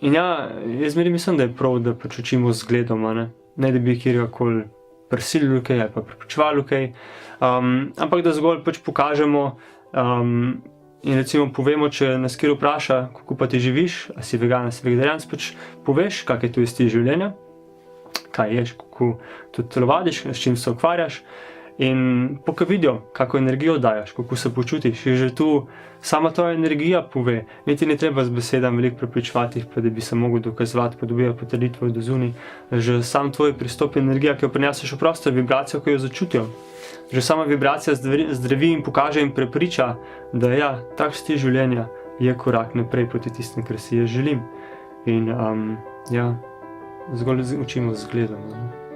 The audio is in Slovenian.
In ja, jaz zmeraj mislim, da je prav, da pač učimo z zgledom, ne da bi kjerkoli prisilili kaj ali pa prepričevali kaj, ampak da zgolj pač pokažemo in recimo povemo, če nas kjer vpraša, kako pa ti živiš, a si vegan, a si vegetarijanec, pač poveš, kak je tvoj stil življenja, kaj ješ, kako tudi telovadiš, s čim se ukvarjaš. In pokaj vidijo, kako energijo dajaš, kako se počutiš, je že tu sama tvoja energija pove, niti ne treba z besedami veliko prepričevati, pa da bi se mogel dokazovati, pa dobivati potrditve od zunaj. Že sam tvoj pristop je energija, ki jo prineseš v prostor, vibracijo, ki jo začutijo. Že sama vibracija zdravi in pokaže in prepriča, da ja, tak stil življenja je korak naprej proti tistim, kar si jaz želim. In ja, zgolj učimo z zgledom.